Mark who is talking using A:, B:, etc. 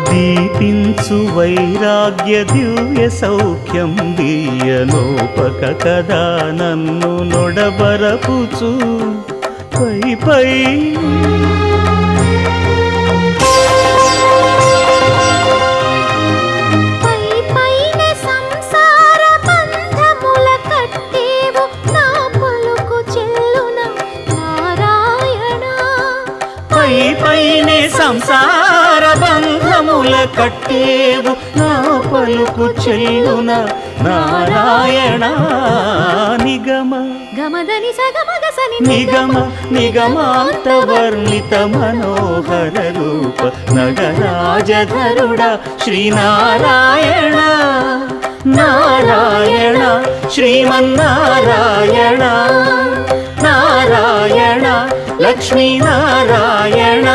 A: దీపించు వైరాగ్య దివ్య సౌఖ్యం దీయలోపక కదా నన్ను నొడబరపుచు పై పై పైనే సంసార బంధముల కట్టేవు నా పలుకు చెల్లున నారాయణ నిగమ
B: గమదని సగమగసని
A: నిగమ నిగమాంత వర్ణిత మనోహర రూప నగరాజధరుడ శ్రీనారాయణ నారాయణ శ్రీమన్నారాయణ నారాయణ లక్ష్మీనారాయణ